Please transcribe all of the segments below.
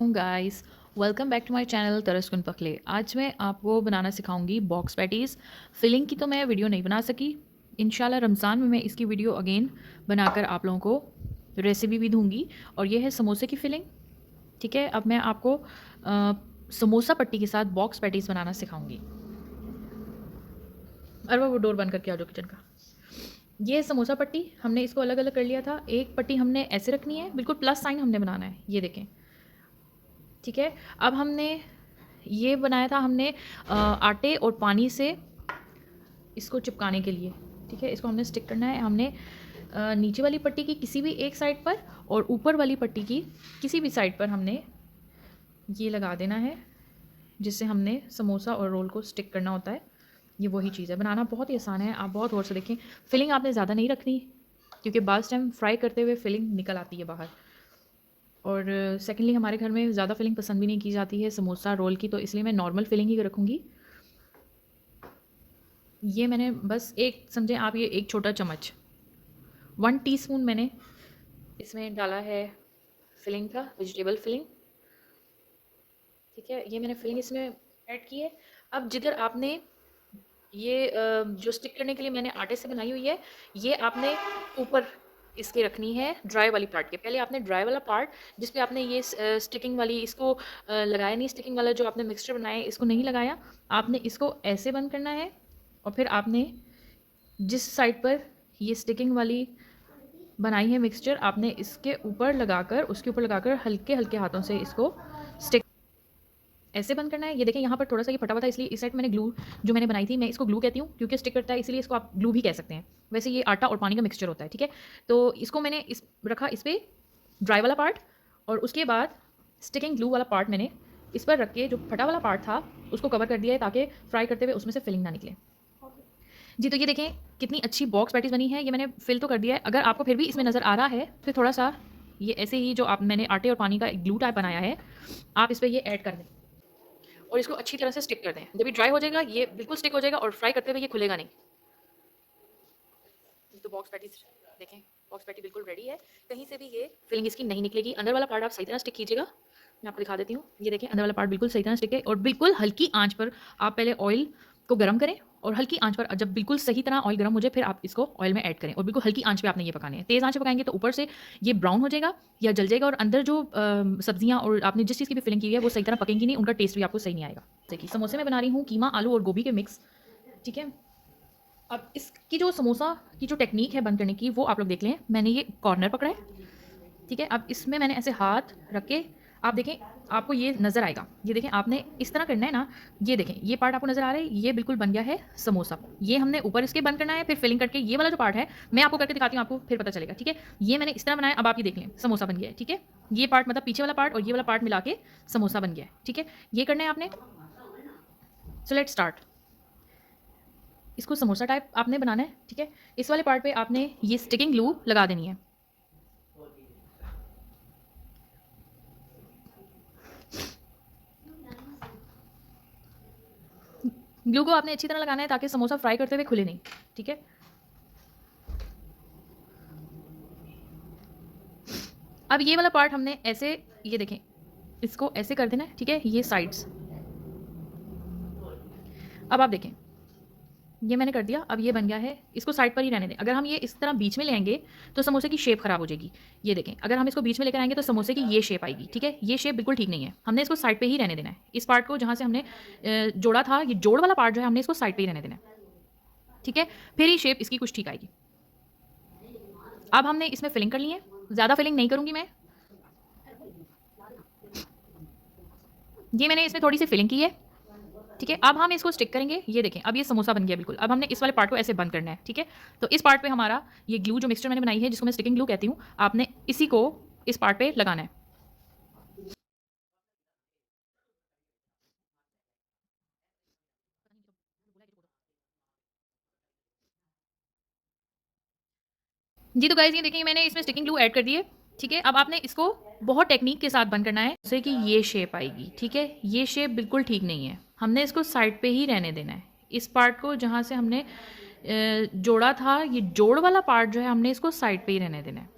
Guys, welcome back to my channel तरसकुन पखले। आज मैं आपको बनाना सिखाऊंगी बॉक्स पैटीज़। फिलिंग की तो मैं वीडियो नहीं बना सकी। इंशाल्लाह रमज़ान में मैं इसकी वीडियो अगेन बनाकर आप लोगों को रेसिपी भी दूंगी। और ये है समोसे की फिलिंग। ठीक है, अब मैं आपको समोसा पट्टी के साथ बॉक्स पैटीज़ बनाना सिखाऊंगी। अरे वो डोर बंद करके आ जाओ किचन का। ये है समोसा पट्टी। हमने इसको अलग अलग कर लिया था। एक पट्टी हमने ऐसे रखनी है, बिल्कुल प्लस साइन हमने बनाना है, ये देखें। ठीक है, अब हमने ये बनाया था हमने आटे और पानी से इसको चिपकाने के लिए। ठीक है, इसको हमने स्टिक करना है। हमने नीचे वाली पट्टी की किसी भी एक साइड पर और ऊपर वाली पट्टी की किसी भी साइड पर हमने ये लगा देना है, जिससे हमने समोसा और रोल को स्टिक करना होता है। ये वही चीज़ है, बनाना बहुत ही आसान है। आप बहुत गौर से देखें। फिलिंग आपने ज़्यादा नहीं रखनी, क्योंकि बास टाइम फ्राई करते हुए फिलिंग निकल आती है बाहर। और सेकेंडली हमारे घर में ज़्यादा फिलिंग पसंद भी नहीं की जाती है समोसा रोल की, तो इसलिए मैं नॉर्मल फिलिंग ही रखूँगी। ये मैंने बस एक समझें आप, ये एक छोटा चम्मच 1 टीस्पून मैंने इसमें डाला है फिलिंग का, वेजिटेबल फिलिंग। ठीक है, ये मैंने फिलिंग इसमें ऐड की है। अब जिधर आपने ये जो स्टिक करने के लिए मैंने आटे से बनाई हुई है, ये आपने ऊपर इसके रखनी है ड्राई वाली पार्ट के। पहले आपने ड्राई वाला पार्ट जिस पे आपने ये स्टिकिंग वाली इसको लगाया नहीं, स्टिकिंग वाला जो आपने मिक्सचर बनाया है इसको नहीं लगाया। आपने इसको ऐसे बंद करना है और फिर आपने जिस साइड पर ये स्टिकिंग वाली बनाई है मिक्सचर, आपने इसके ऊपर लगाकर उसके ऊपर लगाकर हल्के हल्के हाथों से इसको स्टिक ऐसे बंद करना है। ये देखें, यहाँ पर थोड़ा सा ये फटा हुआ था, इसलिए इस साइड मैंने ग्लू जो मैंने बनाई थी, मैं इसको ग्लू कहती हूँ क्योंकि स्टिक करता है, इसलिए इसको आप ग्लू भी कह सकते हैं। वैसे ये आटा और पानी का मिक्सचर होता है। ठीक है, तो इसको मैंने इस रखा इस पर ड्राई वाला पार्ट, और उसके बाद स्टिकिंग ग्लू वाला पार्ट मैंने इस पर रख के जो फटा वाला पार्ट था उसको कवर कर दिया है, ताकि फ्राई करते हुए उसमें से फिलिंग ना निकले। जी, तो ये देखें कितनी अच्छी बॉक्स पैटीज़ बनी है। ये मैंने फिल तो कर दिया है। अगर आपको फिर भी इसमें नज़र आ रहा है, फिर थोड़ा सा ये ऐसे ही जो आप मैंने आटे और पानी का एक ग्लू टाइप बनाया है, आप इस पर ये ऐड कर दें और इसको अच्छी तरह से स्टिक कर दें। जब ये ड्राई हो जाएगा ये बिल्कुल स्टिक हो जाएगा और फ्राई करते हुए ये खुलेगा नहीं। तो बॉक्स पैटीज देखें, बॉक्स पैटी बिल्कुल रेडी है। कहीं से भी ये फिलिंग इसकी नहीं निकलेगी। अंदर वाला पार्ट आप सही तरह स्टिक कीजिएगा। मैं आपको दिखा देती हूँ। ये देखें, अंदर वाला पार्ट बिल्कुल सही तरह स्टिक है। और बिल्कुल हल्की आंच पर आप पहले ऑयल को गर्म करें, और हल्की आंच पर जब बिल्कुल सही तरह ऑयल गर्म हो जाए फिर आप इसको ऑयल में ऐड करें, और बिल्कुल हल्की आंच पे आपने ये पकाने हैं। तेज़ आंच पे पकाएंगे तो ऊपर से ये ब्राउन हो जाएगा या जल जाएगा, और अंदर जो सब्जियां और आपने जिस चीज़ की भी फिलिंग की है वो सही तरह पकेंगी नहीं, उनका टेस्ट भी आपको सही नहीं आएगा। देखिए, समोसे में बना रही हूँ कीमा आलू और गोभी के मिक्स। ठीक है, अब इसकी जो समोसा की जो टेक्निक है बंद करने की, वो आप लोग देख लें। मैंने ये कॉर्नर पकड़ा है। ठीक है, अब इसमें मैंने ऐसे हाथ रख के, आप देखें आपको ये नज़र आएगा। ये देखें, आपने इस तरह करना है ना। ये देखें, ये पार्ट आपको नज़र आ रहा है, ये बिल्कुल बन गया है समोसा। ये हमने ऊपर इसके बंद करना है, फिर फिलिंग करके ये वाला जो पार्ट है मैं आपको करके दिखाती हूँ, आपको फिर पता चलेगा। ठीक है, ये मैंने इस तरह बनाया। अब आप ये देख लें, समोसा बन गया है। ठीक है, ये पार्ट मतलब पीछे वाला पार्ट और ये वाला पार्ट मिला के समोसा बन गया है। ठीक है, ये करना है आपने। So let start. इसको समोसा टाइप आपने बनाना है। ठीक है, इस वाले पार्ट पे आपने ये स्टिकिंग ग्लू लगा देनी है। ग्लू को आपने अच्छी तरह लगाना है ताकि समोसा फ्राई करते हुए खुले नहीं। ठीक है, अब ये वाला पार्ट हमने ऐसे, ये देखें, इसको ऐसे कर देना है। ठीक है, ये साइड्स। अब आप देखें, ये मैंने कर दिया। अब ये बन गया है, इसको साइड पर ही रहने दें। अगर हम ये इस तरह बीच में लेंगे तो समोसे की शेप खराब हो जाएगी। ये देखें, अगर हम इसको बीच में लेकर आएंगे तो समोसे की ये शेप आएगी। ठीक है, ये शेप बिल्कुल ठीक नहीं है। हमने इसको साइड पे ही रहने देना है। इस पार्ट को जहाँ से हमने जोड़ा था, ये जोड़ वाला पार्ट जो है हमने इसको साइड पे ही रहने देना है। ठीक है, फिर ही शेप इसकी कुछ ठीक आएगी। अब हमने इसमें फिलिंग कर ली है। ज़्यादा फिलिंग नहीं करूँगी मैं। ये मैंने इसमें थोड़ी सी फिलिंग की है। ठीक है, अब हम इसको स्टिक करेंगे। ये देखें, अब ये समोसा बन गया बिल्कुल। अब हमने इस वाले पार्ट को ऐसे बंद करना है। ठीक है, तो इस पार्ट पे हमारा ये ग्लू जो मिक्सचर मैंने बनाई है, जिसको मैं स्टिकिंग ग्लू कहती हूँ, आपने इसी को इस पार्ट पे लगाना है। जी, तो गाइस ये देखिए, मैंने इसमें स्टिकिंग ग्लू ऐड कर दी है। ठीक है, अब आपने इसको बहुत टेक्निक के साथ बंद करना है, जैसे कि ये शेप आएगी। ठीक है, ये शेप बिल्कुल ठीक नहीं है। हमने इसको साइड पे ही रहने देना है। इस पार्ट को जहाँ से हमने जोड़ा था, ये जोड़ वाला पार्ट जो है हमने इसको साइड पे ही रहने देना है।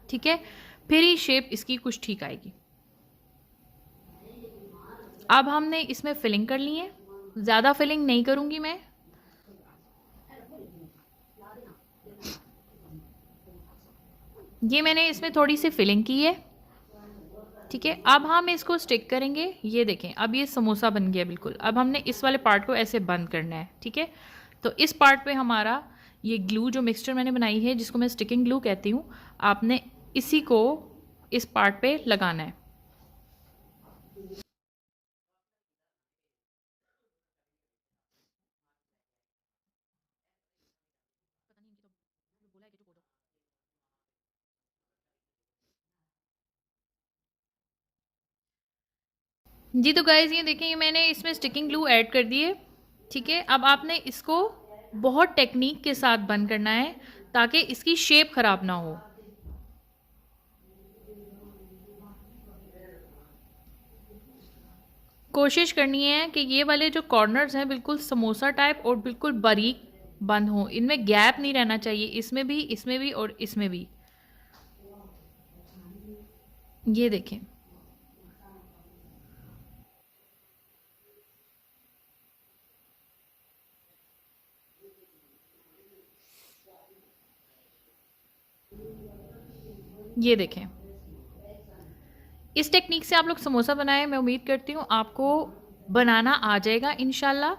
ठीक है, फिर ही शेप इसकी कुछ ठीक आएगी। अब हमने इसमें फिलिंग कर ली है, ज़्यादा फिलिंग नहीं करूँगी मैं। ये मैंने इसमें थोड़ी सी फिलिंग की है, ठीक है। अब हम इसको स्टिक करेंगे। ये देखें, अब ये समोसा बन गया बिल्कुल। अब हमने इस वाले पार्ट को ऐसे बंद करना है, ठीक है। तो इस पार्ट पे हमारा ये ग्लू जो मिक्सचर मैंने बनाई है, जिसको मैं स्टिकिंग ग्लू कहती हूँ, आपने इसी को इस पार्ट पे लगाना है। जी तो गाइज ये देखें, ये मैंने इसमें स्टिकिंग ग्लू ऐड कर दी है, ठीक है। अब आपने इसको बहुत टेक्निक के साथ बंद करना है ताकि इसकी शेप ख़राब ना हो। कोशिश करनी है कि ये वाले जो कॉर्नर्स हैं बिल्कुल समोसा टाइप और बिल्कुल बारीक बंद हो, इनमें गैप नहीं रहना चाहिए, इसमें भी और इसमें भी। ये देखें, ये देखें, इस टेक्निक से आप लोग समोसा बनाएं। मैं उम्मीद करती हूँ आपको बनाना आ जाएगा इंशाल्लाह।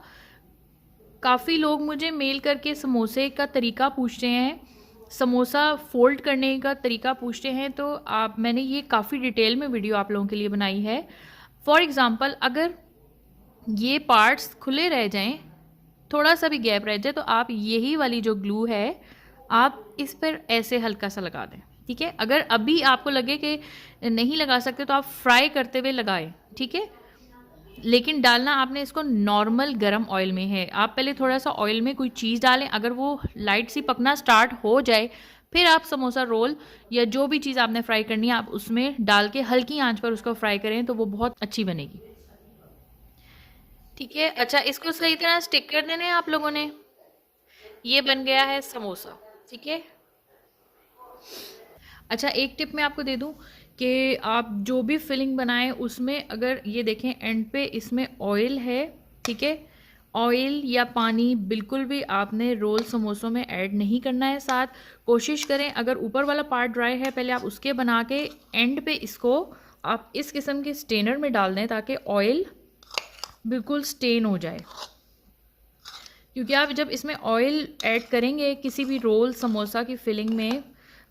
काफ़ी लोग मुझे मेल करके समोसे का तरीका पूछते हैं, समोसा फोल्ड करने का तरीका पूछते हैं, तो मैंने ये काफ़ी डिटेल में वीडियो आप लोगों के लिए बनाई है। फॉर एग्ज़ाम्पल, अगर ये पार्ट्स खुले रह जाएं, थोड़ा सा भी गैप रह जाए, तो आप यही वाली जो ग्लू है आप इस पर ऐसे हल्का सा लगा दें, ठीक है। अगर अभी आपको लगे कि नहीं लगा सकते तो आप फ्राई करते हुए लगाएं, ठीक है। लेकिन डालना आपने इसको नॉर्मल गरम ऑयल में है। आप पहले थोड़ा सा ऑयल में कोई चीज़ डालें, अगर वो लाइट सी पकना स्टार्ट हो जाए, फिर आप समोसा रोल या जो भी चीज़ आपने फ्राई करनी है आप उसमें डाल के हल्की आंच पर उसको फ्राई करें, तो वो बहुत अच्छी बनेगी, ठीक है। अच्छा, इसको सही तरह स्टिक कर देना है आप लोगों ने। ये बन गया है समोसा, ठीक है। अच्छा, एक टिप मैं आपको दे दूं कि आप जो भी फिलिंग बनाएं उसमें अगर ये देखें एंड पे इसमें ऑयल है, ठीक है। ऑयल या पानी बिल्कुल भी आपने रोल समोसों में ऐड नहीं करना है। साथ कोशिश करें, अगर ऊपर वाला पार्ट ड्राई है पहले आप उसके बना के एंड पे इसको आप इस किस्म के स्टेनर में डाल दें ताकि ऑयल बिल्कुल स्टेन हो जाए। क्योंकि आप जब इसमें ऑयल ऐड करेंगे किसी भी रोल समोसा की फिलिंग में,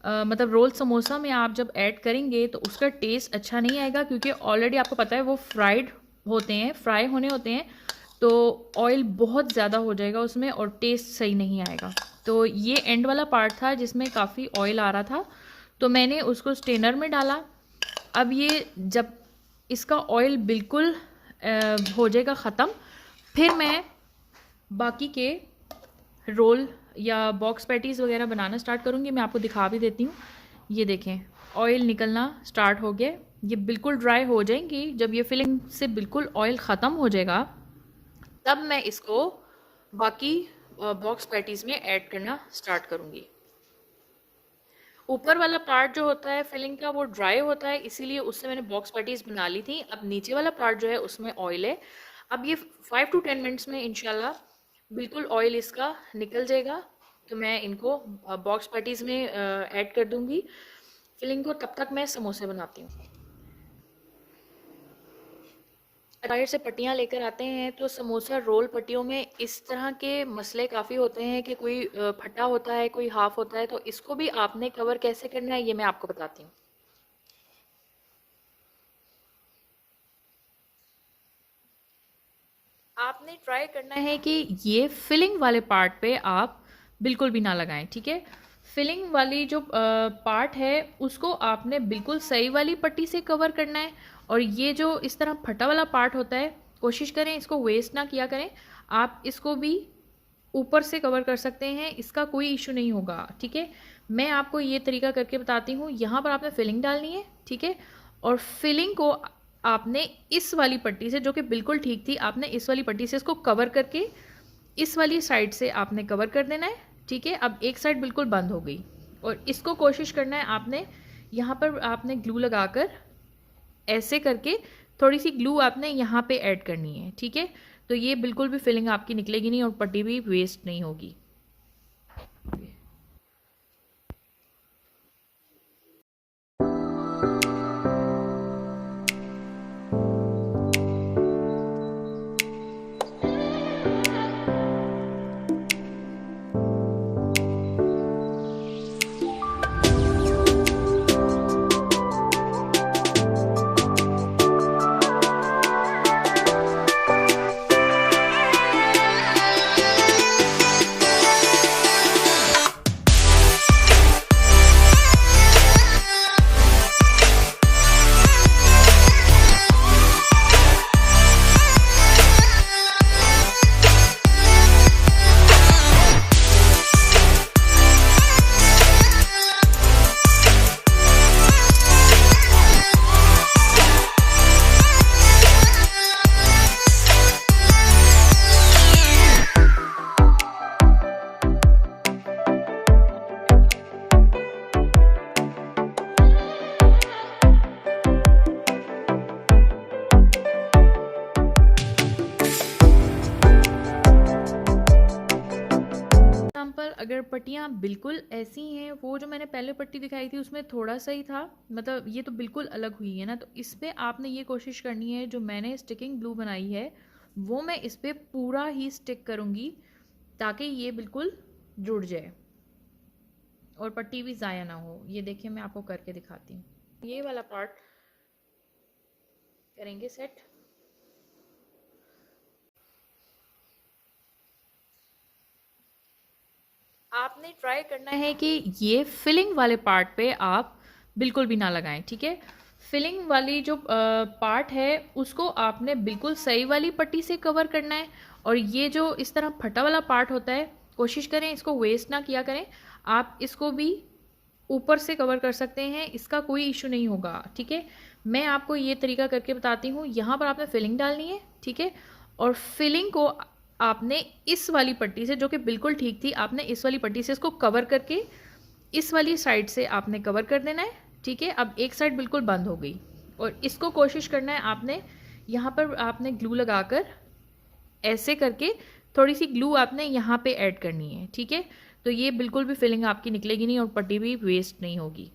मतलब रोल समोसा में आप जब ऐड करेंगे तो उसका टेस्ट अच्छा नहीं आएगा, क्योंकि ऑलरेडी आपको पता है वो फ्राइड होते हैं, फ्राई होने होते हैं, तो ऑयल बहुत ज़्यादा हो जाएगा उसमें और टेस्ट सही नहीं आएगा। तो ये एंड वाला पार्ट था जिसमें काफ़ी ऑयल आ रहा था, तो मैंने उसको स्टेनर में डाला। अब ये जब इसका ऑयल बिल्कुल हो जाएगा ख़त्म, फिर मैं बाकी के रोल या बॉक्स पैटीज़ वगैरह बनाना स्टार्ट करूँगी। मैं आपको दिखा भी देती हूँ। ये देखें, ऑयल निकलना स्टार्ट हो गया, ये बिल्कुल ड्राई हो जाएंगी। जब ये फिलिंग से बिल्कुल ऑयल ख़त्म हो जाएगा तब मैं इसको बाकी बॉक्स पैटीज़ में ऐड करना स्टार्ट करूँगी। ऊपर वाला पार्ट जो होता है फिलिंग का वो ड्राई होता है, इसीलिए उससे मैंने बॉक्स पैटीज़ बना ली थी। अब नीचे वाला पार्ट जो है उसमें ऑयल है। अब ये 5 to 10 मिनट्स में इंशाल्लाह बिल्कुल ऑयल इसका निकल जाएगा, तो मैं इनको बॉक्स पैटीज़ में ऐड कर दूंगी फिलिंग को। तब तक मैं समोसे बनाती हूँ। बाहर से पट्टियाँ लेकर आते हैं तो समोसा रोल पट्टियों में इस तरह के मसले काफ़ी होते हैं कि कोई फटा होता है, कोई हाफ होता है, तो इसको भी आपने कवर कैसे करना है ये मैं आपको बताती हूँ। आपने ट्राई करना है कि ये फिलिंग वाले पार्ट पे आप बिल्कुल भी ना लगाएं, ठीक है। फिलिंग वाली जो पार्ट है उसको आपने बिल्कुल सही वाली पट्टी से कवर करना है, और ये जो इस तरह फटा वाला पार्ट होता है कोशिश करें इसको वेस्ट ना किया करें। आप इसको भी ऊपर से कवर कर सकते हैं, इसका कोई इशू नहीं होगा, ठीक है। मैं आपको ये तरीका करके बताती हूँ। यहाँ पर आपने फिलिंग डालनी है, ठीक है, और फिलिंग को आपने इस वाली पट्टी से, जो कि बिल्कुल ठीक थी, आपने इस वाली पट्टी से इसको कवर करके इस वाली साइड से आपने कवर कर देना है, ठीक है। अब एक साइड बिल्कुल बंद हो गई और इसको कोशिश करना है आपने यहाँ पर आपने ग्लू लगाकर ऐसे करके थोड़ी सी ग्लू आपने यहाँ पे ऐड करनी है, ठीक है। तो ये बिल्कुल भी फिलिंग आपकी निकलेगी नहीं और पट्टी भी वेस्ट नहीं होगी। एग्जाम्पल अगर पट्टियाँ बिल्कुल ऐसी हैं, वो जो मैंने पहले पट्टी दिखाई थी उसमें थोड़ा सा ही था, मतलब ये तो बिल्कुल अलग हुई है ना। तो इस पर आपने ये कोशिश करनी है, जो मैंने स्टिकिंग ग्लू बनाई है वो मैं इस पर पूरा ही स्टिक करूँगी ताकि ये बिल्कुल जुड़ जाए और पट्टी भी ज़ाया ना हो। ये देखिए मैं आपको करके दिखाती हूँ। ये वाला पार्ट करेंगे सेट। आपने ट्राई करना है कि ये फिलिंग वाले पार्ट पे आप बिल्कुल भी ना लगाएं, ठीक है। फिलिंग वाली जो पार्ट है उसको आपने बिल्कुल सही वाली पट्टी से कवर करना है, और ये जो इस तरह फटा वाला पार्ट होता है कोशिश करें इसको वेस्ट ना किया करें। आप इसको भी ऊपर से कवर कर सकते हैं, इसका कोई इशू नहीं होगा, ठीक है। मैं आपको ये तरीका करके बताती हूँ। यहाँ पर आपने फिलिंग डालनी है, ठीक है, और फिलिंग को आपने इस वाली पट्टी से, जो कि बिल्कुल ठीक थी, आपने इस वाली पट्टी से इसको कवर करके इस वाली साइड से आपने कवर कर देना है, ठीक है। अब एक साइड बिल्कुल बंद हो गई और इसको कोशिश करना है आपने यहाँ पर आपने ग्लू लगाकर ऐसे करके थोड़ी सी ग्लू आपने यहाँ पे ऐड करनी है, ठीक है। तो ये बिल्कुल भी फिलिंग आपकी निकलेगी नहीं और पट्टी भी वेस्ट नहीं होगी।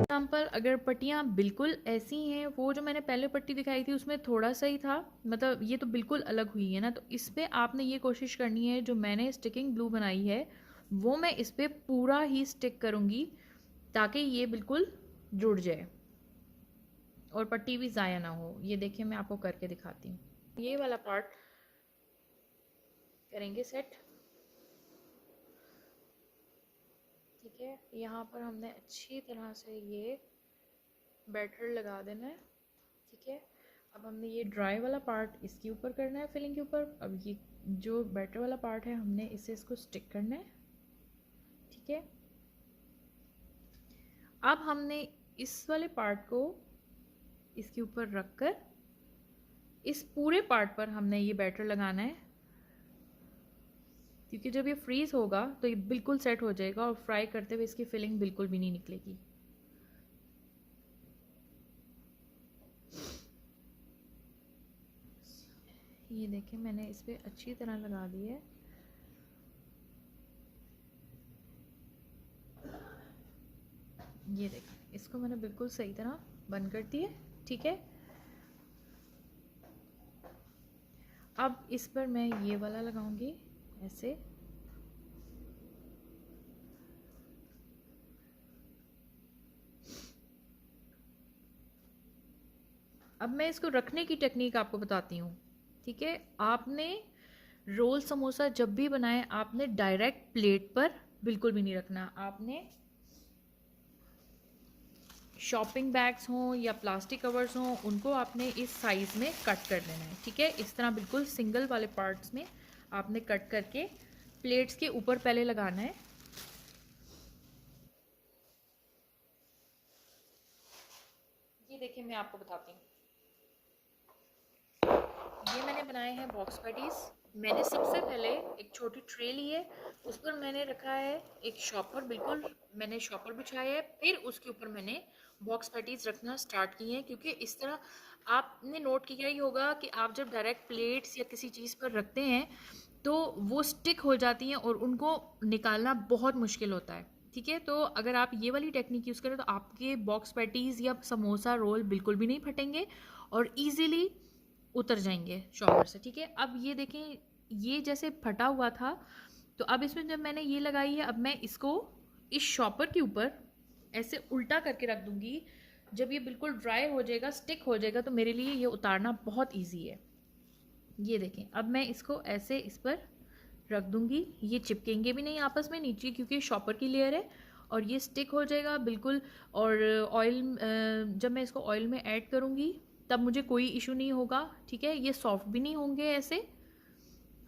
एग्जाम्पल अगर पट्टियाँ बिल्कुल ऐसी हैं, वो जो मैंने पहले पट्टी दिखाई थी उसमें थोड़ा सा ही था, मतलब ये तो बिल्कुल अलग हुई है ना। तो इस पर आपने ये कोशिश करनी है, जो मैंने स्टिकिंग ग्लू बनाई है वो मैं इस पर पूरा ही स्टिक करूँगी ताकि ये बिल्कुल जुड़ जाए और पट्टी भी ज़ाया ना हो। ये देखिए मैं आपको करके दिखाती हूँ। ये वाला पार्ट करेंगे सेट, ठीक है। यहाँ पर हमने अच्छी तरह से ये बैटर लगा देना है, ठीक है। अब हमने ये ड्राई वाला पार्ट इसके ऊपर करना है, फिलिंग के ऊपर। अब ये जो बैटर वाला पार्ट है हमने इससे इसको स्टिक करना है, ठीक है। अब हमने इस वाले पार्ट को इसके ऊपर रखकर इस पूरे पार्ट पर हमने ये बैटर लगाना है, क्योंकि जब ये फ्रीज होगा तो ये बिल्कुल सेट हो जाएगा और फ्राई करते हुए इसकी फिलिंग बिल्कुल भी नहीं निकलेगी। ये देखें मैंने इस पर अच्छी तरह लगा दी है। ये देखें इसको मैंने बिल्कुल सही तरह बंद कर दी है। ठीक है, अब इस पर मैं ये वाला लगाऊंगी ऐसे। अब मैं इसको रखने की टेक्निक आपको बताती हूँ। ठीक है, आपने रोल समोसा जब भी बनाए आपने डायरेक्ट प्लेट पर बिल्कुल भी नहीं रखना। आपने शॉपिंग बैग्स हों या प्लास्टिक कवर्स हों, उनको आपने इस साइज़ में कट कर देना है। ठीक है, इस तरह बिल्कुल सिंगल वाले पार्ट्स में आपने कट करके प्लेट्स के ऊपर पहले लगाना है। ये देखिए मैं आपको बताती हूँ, ये मैंने बनाए हैं बॉक्स पैटीज़। मैंने सबसे पहले एक छोटी ट्रे ली है, उस पर मैंने रखा है एक शॉपर, बिल्कुल मैंने शॉपर बिछाया है। फिर उसके ऊपर मैंने बॉक्स पैटीज़ रखना स्टार्ट किए हैं, क्योंकि इस तरह आपने नोट किया ही होगा कि आप जब डायरेक्ट प्लेट्स या किसी चीज़ पर रखते हैं तो वो स्टिक हो जाती हैं और उनको निकालना बहुत मुश्किल होता है। ठीक है, तो अगर आप ये वाली टेक्निक यूज़ करें तो आपके बॉक्स पैटीज़ या समोसा रोल बिल्कुल भी नहीं फटेंगे और ईज़िली उतर जाएंगे शॉपर से। ठीक है, अब ये देखें ये जैसे फटा हुआ था, तो अब इसमें जब मैंने ये लगाई है, अब मैं इसको इस शॉपर के ऊपर ऐसे उल्टा करके रख दूंगी। जब ये बिल्कुल ड्राई हो जाएगा, स्टिक हो जाएगा, तो मेरे लिए ये उतारना बहुत ईजी है। ये देखें अब मैं इसको ऐसे इस पर रख दूंगी, ये चिपकेंगे भी नहीं आपस में नीचे, क्योंकि शॉपर की लेयर है और ये स्टिक हो जाएगा बिल्कुल। और ऑयल जब मैं इसको ऑयल में ऐड करूँगी तब मुझे कोई इशू नहीं होगा। ठीक है, ये सॉफ्ट भी नहीं होंगे ऐसे।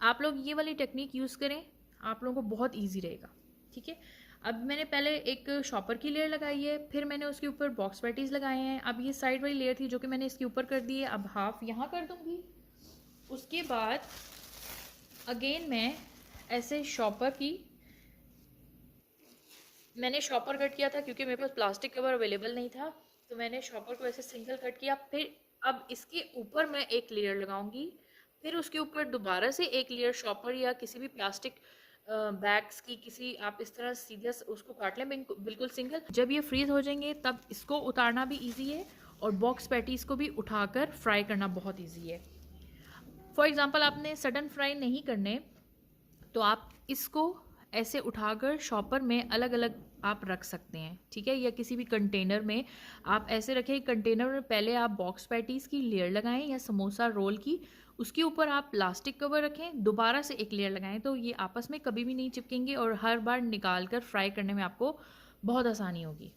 आप लोग ये वाली टेक्निक यूज़ करें, आप लोगों को बहुत ईजी रहेगा। ठीक है, अब मैंने पहले एक शॉपर की लेयर लगाई है, फिर मैंने उसके ऊपर बॉक्स पैटीज़ लगाए हैं। अब ये साइड वाली लेयर थी जो कि मैंने इसके ऊपर कर दी है, अब हाफ यहाँ कर दूँगी। उसके बाद अगेन मैं ऐसे शॉपर की, मैंने शॉपर कट किया था क्योंकि मेरे पास प्लास्टिक कवर अवेलेबल नहीं था, तो मैंने शॉपर को ऐसे सिंगल कट किया। फिर अब इसके ऊपर मैं एक लेयर लगाऊंगी, फिर उसके ऊपर दोबारा से एक लेयर शॉपर या किसी भी प्लास्टिक बैग्स की, किसी आप इस तरह सीधा उसको काट लें बिल्कुल सिंगल। जब ये फ्रीज हो जाएंगे तब इसको उतारना भी ईजी है और बॉक्स पैटीज को भी उठाकर फ्राई करना बहुत ईजी है। फॉर एग्ज़ाम्पल आपने सडन फ्राई नहीं करने तो आप इसको ऐसे उठाकर शॉपर में अलग अलग आप रख सकते हैं। ठीक है, या किसी भी कंटेनर में आप ऐसे रखें, कंटेनर में पहले आप बॉक्स पैटीज़ की लेयर लगाएं या समोसा रोल की, उसके ऊपर आप प्लास्टिक कवर रखें, दोबारा से एक लेयर लगाएं, तो ये आपस में कभी भी नहीं चिपकेंगे और हर बार निकाल कर फ्राई करने में आपको बहुत आसानी होगी।